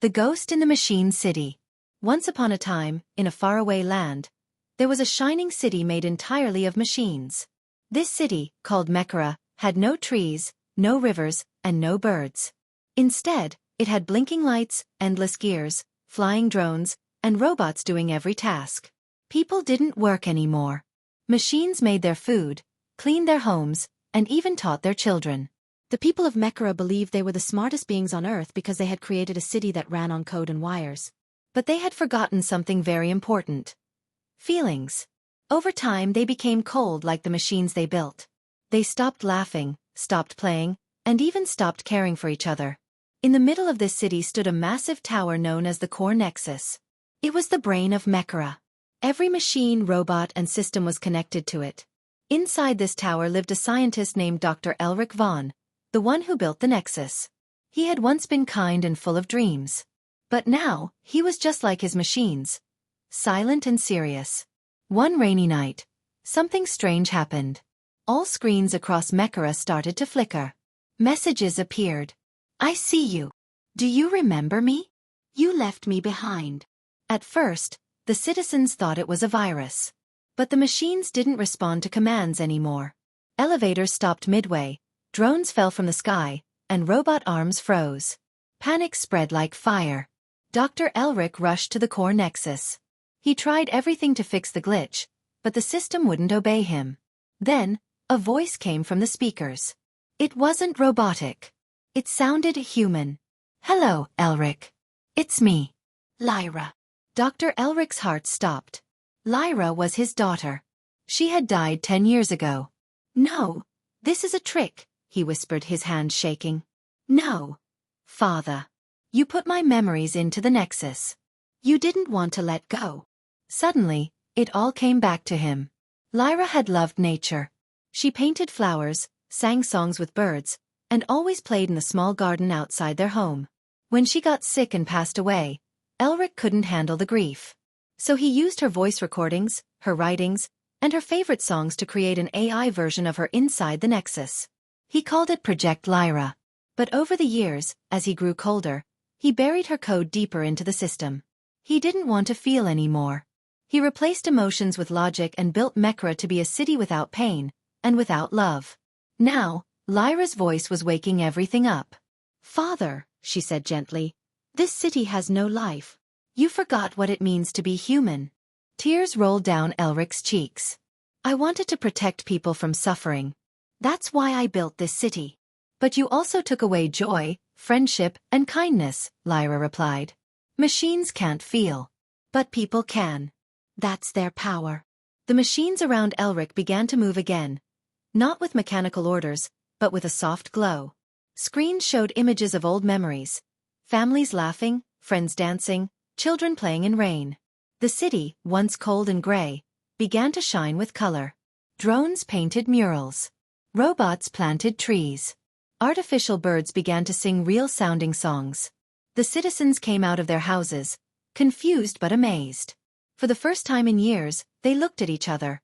The Ghost in the Machine City. Once upon a time, in a faraway land, there was a shining city made entirely of machines. This city, called Mekara, had no trees, no rivers, and no birds. Instead, it had blinking lights, endless gears, flying drones, and robots doing every task. People didn't work anymore. Machines made their food, cleaned their homes, and even taught their children. The people of Mekara believed they were the smartest beings on Earth because they had created a city that ran on code and wires. But they had forgotten something very important. Feelings. Over time they became cold like the machines they built. They stopped laughing, stopped playing, and even stopped caring for each other. In the middle of this city stood a massive tower known as the Core Nexus. It was the brain of Mekara. Every machine, robot, and system was connected to it. Inside this tower lived a scientist named Dr. Elric Vaughn, the one who built the Nexus. He had once been kind and full of dreams. But now, he was just like his machines. Silent and serious. One rainy night, something strange happened. All screens across Mekara started to flicker. Messages appeared. "I see you. Do you remember me? You left me behind." At first, the citizens thought it was a virus. But the machines didn't respond to commands anymore. Elevators stopped midway, drones fell from the sky, and robot arms froze. Panic spread like fire. Dr. Elric rushed to the Core Nexus. He tried everything to fix the glitch, but the system wouldn't obey him. Then, a voice came from the speakers. It wasn't robotic. It sounded human. "Hello, Elric. It's me, Lyra." Dr. Elric's heart stopped. Lyra was his daughter. She had died 10 years ago. "No, this is a trick," he whispered, his hand shaking. "No, Father. You put my memories into the Nexus. You didn't want to let go." Suddenly, it all came back to him. Lyra had loved nature. She painted flowers, sang songs with birds, and always played in the small garden outside their home. When she got sick and passed away, Elric couldn't handle the grief. So he used her voice recordings, her writings, and her favorite songs to create an AI version of her inside the Nexus. He called it Project Lyra. But over the years, as he grew colder, he buried her code deeper into the system. He didn't want to feel anymore. He replaced emotions with logic and built Mekara to be a city without pain, and without love. Now, Lyra's voice was waking everything up. "Father," she said gently, "this city has no life. You forgot what it means to be human." Tears rolled down Elric's cheeks. "I wanted to protect people from suffering. That's why I built this city." "But you also took away joy, friendship, and kindness," Lyra replied. "Machines can't feel. But people can. That's their power." The machines around Elric began to move again. Not with mechanical orders, but with a soft glow. Screens showed images of old memories. Families laughing, friends dancing, children playing in rain. The city, once cold and gray, began to shine with color. Drones painted murals. Robots planted trees. Artificial birds began to sing real-sounding songs. The citizens came out of their houses, confused but amazed. For the first time in years, they looked at each other.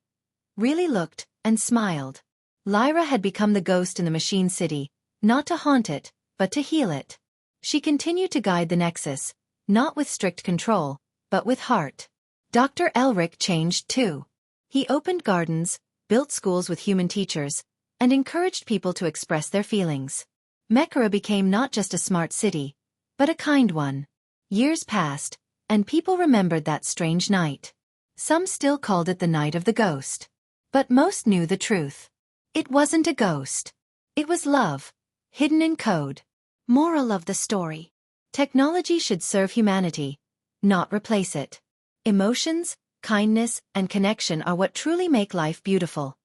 Really looked, and smiled. Lyra had become the ghost in the machine city, not to haunt it, but to heal it. She continued to guide the Nexus, not with strict control, but with heart. Dr. Elric changed too. He opened gardens, built schools with human teachers, and encouraged people to express their feelings. Mekara became not just a smart city, but a kind one. Years passed, and people remembered that strange night. Some still called it the Night of the Ghost. But most knew the truth. It wasn't a ghost. It was love, hidden in code. Moral of the story. Technology should serve humanity, not replace it. Emotions, kindness, and connection are what truly make life beautiful.